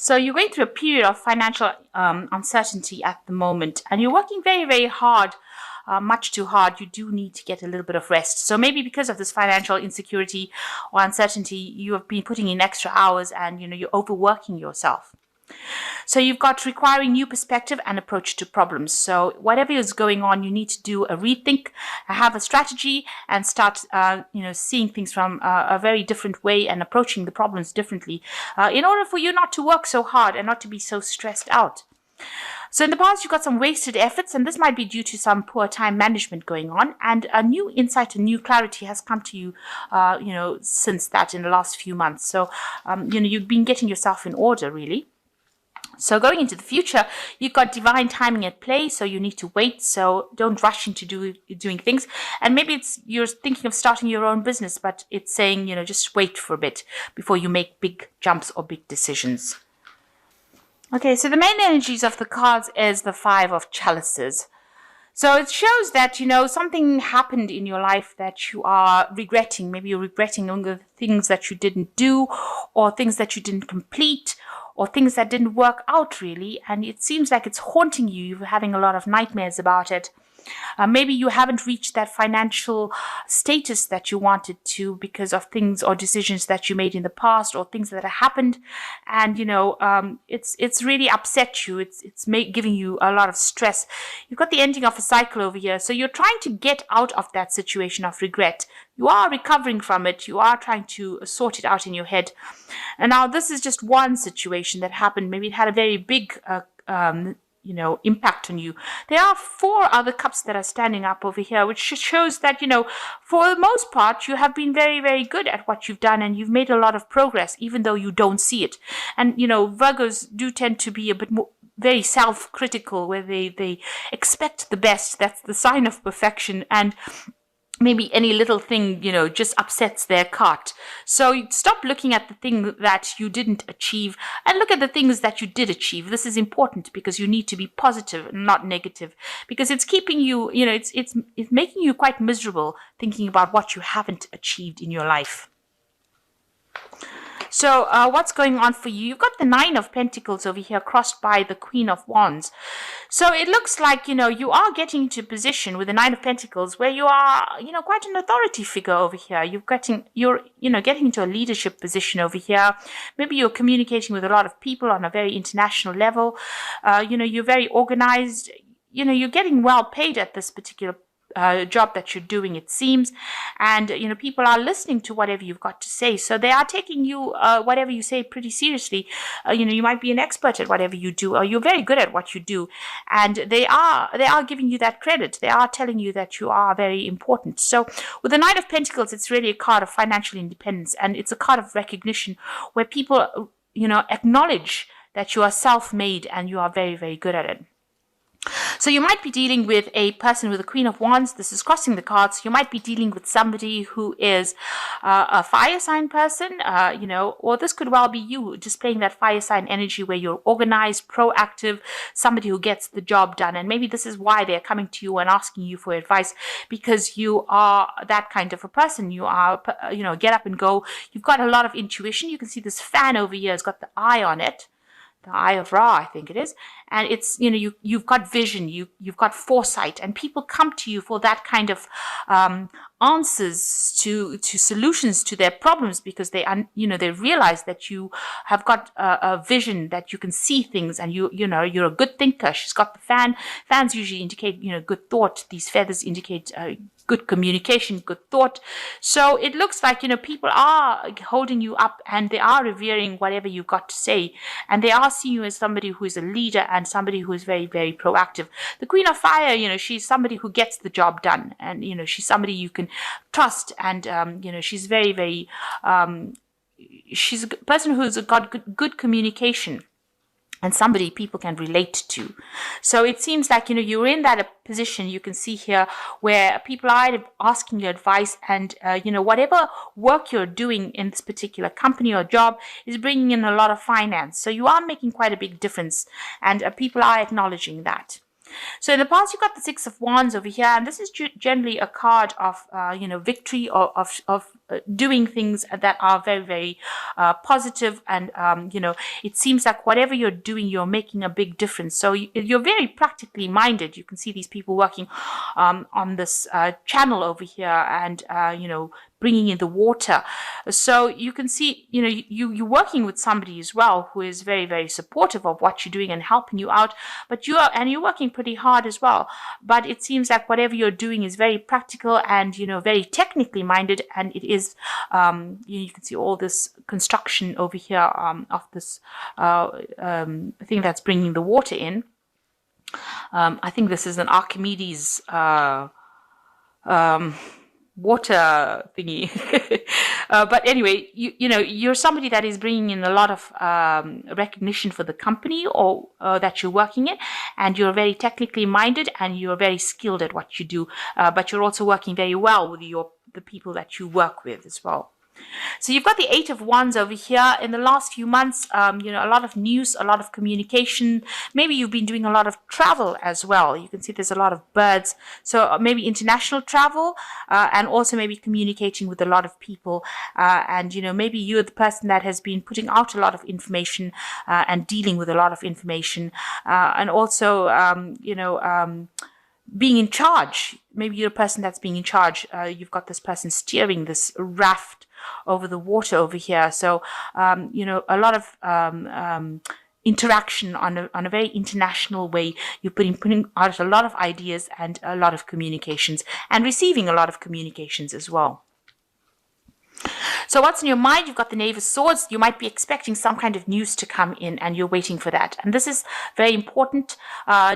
So you're going through a period of financial uncertainty at the moment, and you're working very, very hard, much too hard. You do need to get a little bit of rest. So maybe because of this financial insecurity or uncertainty, you have been putting in extra hours, and you're overworking yourself. So you've got requiring new perspective and approach to problems. So whatever is going on, you need to do a rethink, have a strategy, and start, seeing things from a very different way and approaching the problems differently, in order for you not to work so hard and not to be so stressed out. So in the past, you've got some wasted efforts, and this might be due to some poor time management going on. And a new insight and new clarity has come to you, since that in the last few months. So, you've been getting yourself in order, really. So going into the future, you've got divine timing at play, so you need to wait. So don't rush into doing things. And maybe you're thinking of starting your own business, but it's saying, just wait for a bit before you make big jumps or big decisions. Okay, so the main energies of the cards is the Five of Chalices. So it shows that, something happened in your life that you are regretting. Maybe you're regretting the things that you didn't do, or things that you didn't complete, or things that didn't work out really. And it seems like it's haunting you. You're having a lot of nightmares about it. Maybe you haven't reached that financial status that you wanted to because of things or decisions that you made in the past, or things that have happened, and it's really upset you. It's giving you a lot of stress. You've got the ending of a cycle over here, so you're trying to get out of that situation of regret. You are recovering from it. You are trying to sort it out in your head. And now this is just one situation that happened. Maybe it had a very big impact on you. There are 4 other cups that are standing up over here, which shows that, for the most part, you have been very, very good at what you've done, and you've made a lot of progress, even though you don't see it. And, Virgos do tend to be a bit more very self-critical, where they expect the best. That's the sign of perfection. And maybe any little thing, just upsets their cart. So stop looking at the thing that you didn't achieve and look at the things that you did achieve. This is important because you need to be positive, not negative, because it's keeping you, it's making you quite miserable thinking about what you haven't achieved in your life. So what's going on for you? You've got the Nine of Pentacles over here crossed by the Queen of Wands. So it looks like, you are getting into a position with the Nine of Pentacles where you are, quite an authority figure over here. You're getting into a leadership position over here. Maybe you're communicating with a lot of people on a very international level. You're very organized. You're getting well paid at this particular job that you're doing, it seems, and people are listening to whatever you've got to say, so they are taking you whatever you say pretty seriously. You might be an expert at whatever you do, or you're very good at what you do, and they are giving you that credit. They are telling you that you are very important. So with the Knight of Pentacles, it's really a card of financial independence, and it's a card of recognition where people acknowledge that you are self-made and you are very, very good at it. So you might be dealing with a person with a Queen of Wands. This is crossing the cards. You might be dealing with somebody who is a fire sign person, or this could well be you displaying that fire sign energy where you're organized, proactive, somebody who gets the job done. And maybe this is why they're coming to you and asking you for advice, because you are that kind of a person. You are, get up and go. You've got a lot of intuition. You can see this fan over here has got the eye on it. The Eye of Ra, I think it is. And it's, you've got vision, you've got foresight, and people come to you for that kind of answers to solutions to their problems, because they realize that you have got a vision, that you can see things, and you're a good thinker. She's got the fan. Fans usually indicate, good thought. These feathers indicate good communication, good thought. So it looks like, people are holding you up, and they are revering whatever you've got to say. And they are seeing you as somebody who is a leader and somebody who is very, very proactive. The Queen of Fire, she's somebody who gets the job done. And, she's somebody you can trust. And, she's very, very, she's a person who's got good communication, and somebody people can relate to. So it seems like, you're in that position, you can see here, where people are asking you advice, and, whatever work you're doing in this particular company or job is bringing in a lot of finance. So you are making quite a big difference, and people are acknowledging that. So in the past, you got the Six of Wands over here, and this is generally a card of, victory, or of doing things that are very, very positive. And, it seems like whatever you're doing, you're making a big difference. So you're very practically minded. You can see these people working on this channel over here, and, bringing in the water. So you can see, you're working with somebody as well who is very, very supportive of what you're doing and helping you out. But you're working pretty hard as well. But it seems like whatever you're doing is very practical and, very technically minded. And it is, you can see all this construction over here of this thing that's bringing the water in. I think this is an Archimedes water thingy. But anyway, you're somebody that is bringing in a lot of recognition for the company or that you're working in, and you're very technically minded and you're very skilled at what you do, but you're also working very well with the people that you work with as well. So you've got the Eight of Wands over here. In the last few months, a lot of news, a lot of communication. Maybe you've been doing a lot of travel as well. You can see there's a lot of birds. So maybe international travel, and also maybe communicating with a lot of people. And, maybe you're the person that has been putting out a lot of information and dealing with a lot of information. And also, being in charge. Maybe you're a person that's being in charge. You've got this person steering this raft over the water over here. So, a lot of interaction on a very international way. You're putting out a lot of ideas and a lot of communications, and receiving a lot of communications as well. So what's in your mind? You've got the Knave of Swords. You might be expecting some kind of news to come in, and you're waiting for that. And this is very important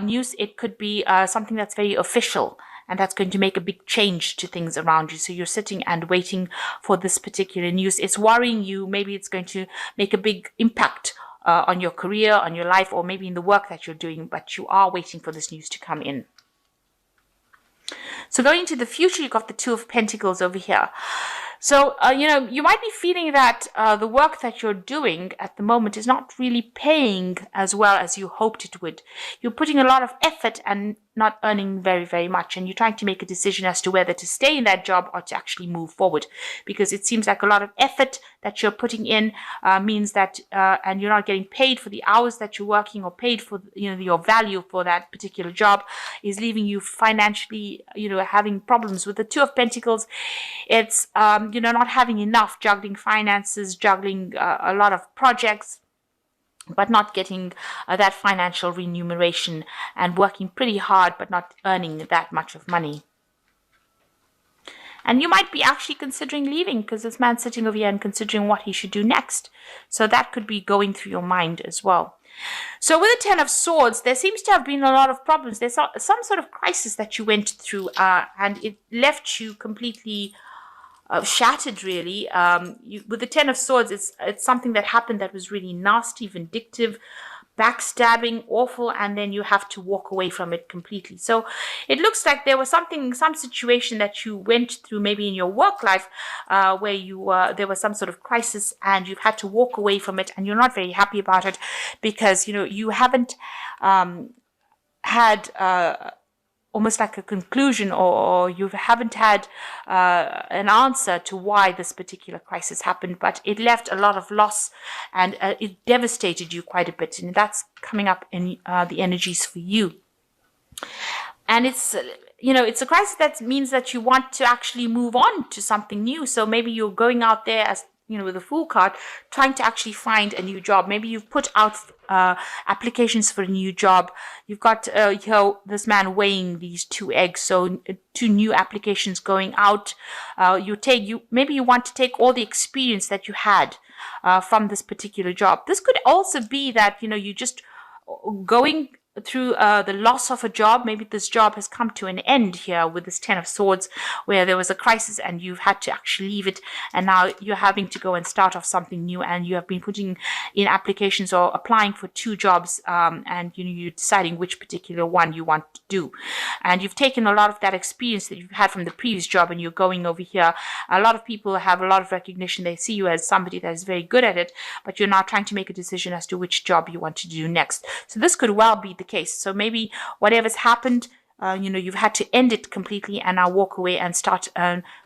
news. It could be something that's very official, and that's going to make a big change to things around you. So you're sitting and waiting for this particular news. It's worrying you. Maybe it's going to make a big impact on your career, on your life, or maybe in the work that you're doing, but you are waiting for this news to come in. So going into the future, you've got the Two of Pentacles over here. So, you might be feeling that the work that you're doing at the moment is not really paying as well as you hoped it would. You're putting a lot of effort and not earning very, very much. And you're trying to make a decision as to whether to stay in that job or to actually move forward. Because it seems like a lot of effort that you're putting in means that, and you're not getting paid for the hours that you're working, or paid for, your value for that particular job, is leaving you financially, having problems. With the Two of Pentacles, it's, not having enough, juggling finances, juggling a lot of projects, but not getting that financial remuneration, and working pretty hard but not earning that much of money. And you might be actually considering leaving, because this man's sitting over here and considering what he should do next. So that could be going through your mind as well. So with the Ten of Swords, there seems to have been a lot of problems. There's some sort of crisis that you went through, and it left you completely shattered, really. With the Ten of Swords, it's something that happened that was really nasty, vindictive, backstabbing, awful, and then you have to walk away from it completely. So it looks like there was some situation that you went through, maybe in your work life, where there was some sort of crisis, and you've had to walk away from it, and you're not very happy about it, because you haven't had almost like a conclusion, or you haven't had an answer to why this particular crisis happened, but it left a lot of loss, and it devastated you quite a bit, and that's coming up in the energies for you. And it's a crisis that means that you want to actually move on to something new. So maybe you're going out there as with a Fool card, trying to actually find a new job. Maybe you've put out applications for a new job. You've got this man weighing these 2 eggs, so 2 new applications going out. Maybe you want to take all the experience that you had from this particular job. This could also be that you just going through the loss of a job. Maybe this job has come to an end here with this Ten of Swords, where there was a crisis and you've had to actually leave it, and now you're having to go and start off something new, and you have been putting in applications or applying for 2 jobs, and you're deciding which particular one you want to do. And you've taken a lot of that experience that you've had from the previous job, and you're going over here. A lot of people have a lot of recognition. They see you as somebody that is very good at it, but you're now trying to make a decision as to which job you want to do next. So this could well be the the case. So maybe whatever's happened, you've had to end it completely and now walk away and start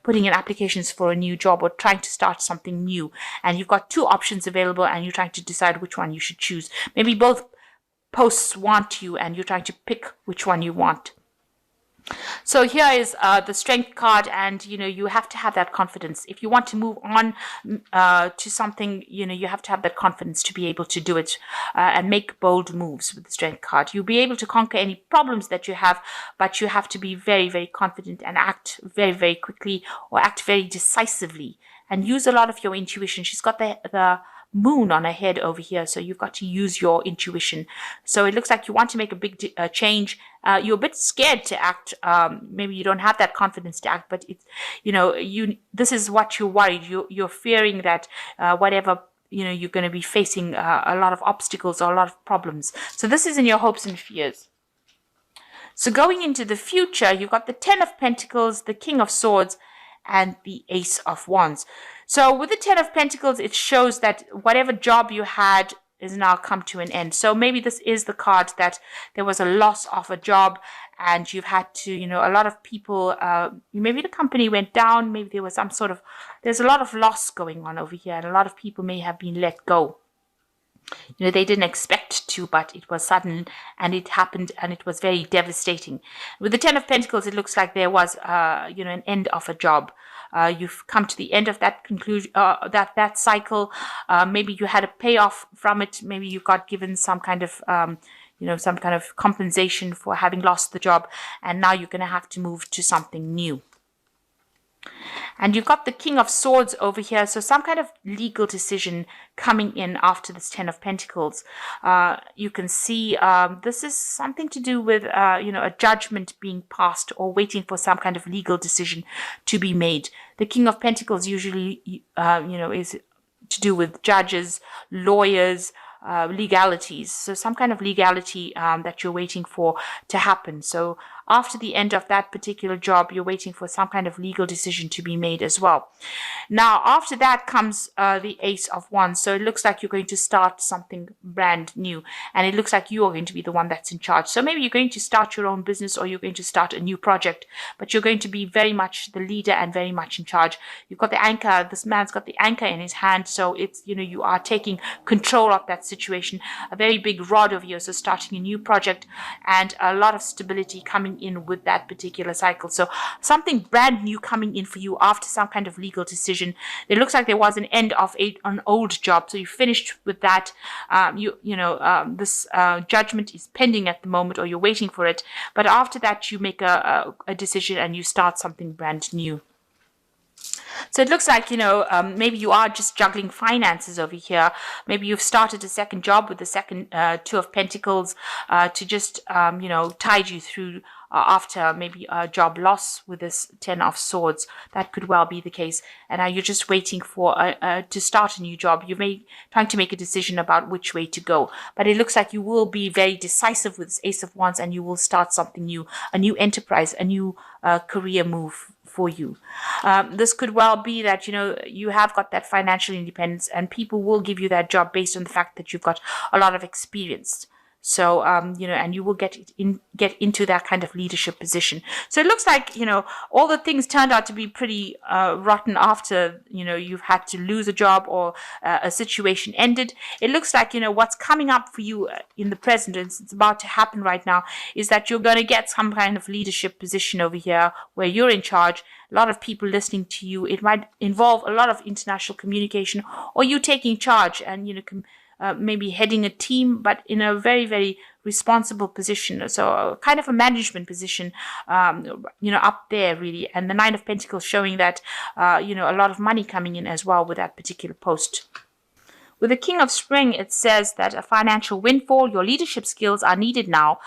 putting in applications for a new job or trying to start something new. And you've got two options available and you're trying to decide which one you should choose. Maybe both posts want you and you're trying to pick which one you want. So here is the strength card, and you have to have that confidence. If you want to move on to something, you have to have that confidence to be able to do it and make bold moves with the strength card. You'll be able to conquer any problems that you have, but you have to be very, very confident and act very, very quickly or act very decisively and use a lot of your intuition. She's got the moon on her head over here, so you've got to use your intuition. So it looks like you want to make a big change. You're a bit scared to act. Maybe you don't have that confidence to act, but it's this is what you're worried. You're fearing that whatever you're going to be facing a lot of obstacles or a lot of problems. So this is in your hopes and fears. So going into the future, you've got the 10 of Pentacles, the King of Swords, and the Ace of Wands. So with the 10 of Pentacles, it shows that whatever job you had is now come to an end. So maybe this is the card that there was a loss of a job and you've had to, a lot of people, maybe the company went down, maybe there was there's a lot of loss going on over here, and a lot of people may have been let go. They didn't expect to, but it was sudden and it happened and it was very devastating. With the 10 of Pentacles, it looks like there was, an end of a job. You've come to the end of that conclusion, that cycle. Maybe you had a payoff from it. Maybe you got given some kind of, some kind of compensation for having lost the job. And now you're going to have to move to something new. And you've got the King of Swords over here. So some kind of legal decision coming in after this 10 of Pentacles. You can see this is something to do with, a judgment being passed or waiting for some kind of legal decision to be made. The King of Pentacles usually, is to do with judges, lawyers, legalities. So some kind of legality that you're waiting for to happen. So after the end of that particular job, you're waiting for some kind of legal decision to be made as well. Now, after that comes the Ace of Wands. So it looks like you're going to start something brand new. And it looks like you are going to be the one that's in charge. So maybe you're going to start your own business or you're going to start a new project. But you're going to be very much the leader and very much in charge. You've got the anchor. This man's got the anchor in his hand. So it's, you are taking control of that situation. A very big rod over you. So starting a new project and a lot of stability coming in with that particular cycle. So something brand new coming in for you after some kind of legal decision. It looks like there was an end of an old job. So you finished with that. This judgment is pending at the moment, or you're waiting for it. But after that, you make a decision and you start something brand new. So it looks like, maybe you are just juggling finances over here. Maybe you've started a second job with the second 2 of Pentacles to just, tide you through after maybe a job loss with this 10 of Swords. That could well be the case. And now you're just waiting for to start a new job. You're trying to make a decision about which way to go. But it looks like you will be very decisive with this Ace of Wands and you will start something new, a new enterprise, a new career move for you. This could well be that, you have got that financial independence and people will give you that job based on the fact that you've got a lot of experience. So, and you will get into that kind of leadership position. So it looks like, all the things turned out to be pretty rotten after, you've had to lose a job or a situation ended. It looks like, what's coming up for you in the present, and it's about to happen right now, is that you're going to get some kind of leadership position over here where you're in charge. A lot of people listening to you. It might involve a lot of international communication or you taking charge and, maybe heading a team, but in a very, very responsible position. So kind of a management position, up there really. And the 9 of Pentacles showing that, a lot of money coming in as well with that particular post. With the King of Spring, it says that a financial windfall, your leadership skills are needed now,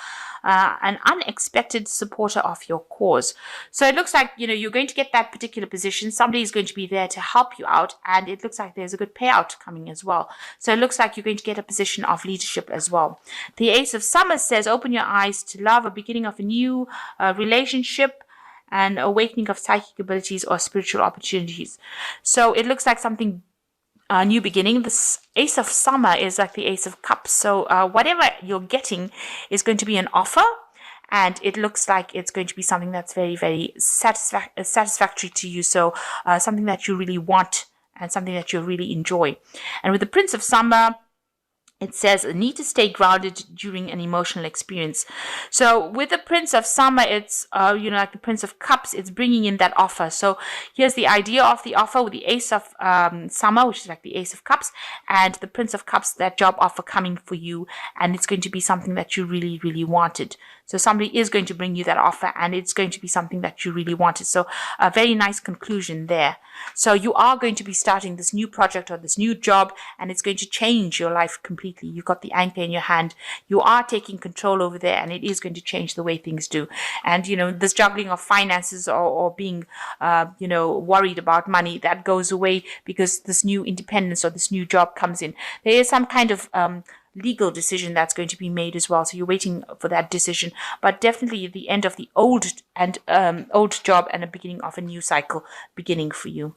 an unexpected supporter of your cause. So it looks like, you're going to get that particular position. Somebody is going to be there to help you out. And it looks like there's a good payout coming as well. So it looks like you're going to get a position of leadership as well. The Ace of Summer says, open your eyes to love, a beginning of a new relationship, and awakening of psychic abilities or spiritual opportunities. So it looks like something new beginning. This Ace of Summer is like the Ace of Cups. So whatever you're getting is going to be an offer. And it looks like it's going to be something that's very, very satisfactory to you. So something that you really want and something that you really enjoy. And with the Prince of Summer, it says need to stay grounded during an emotional experience. So with the Prince of Summer, it's like the Prince of Cups, it's bringing in that offer. So here's the idea of the offer with the Ace of Summer, which is like the Ace of Cups, and the Prince of Cups, that job offer coming for you, and it's going to be something that you really, really wanted. So somebody is going to bring you that offer, and it's going to be something that you really wanted. So a very nice conclusion there. So you are going to be starting this new project or this new job, and it's going to change your life completely. You've got the anchor in your hand. You are taking control over there, and it is going to change the way things do. And, this juggling of finances or being, worried about money, that goes away because this new independence or this new job comes in. There is some kind of legal decision that's going to be made as well. So you're waiting for that decision, but definitely the end of the old job and the beginning of a new cycle beginning for you.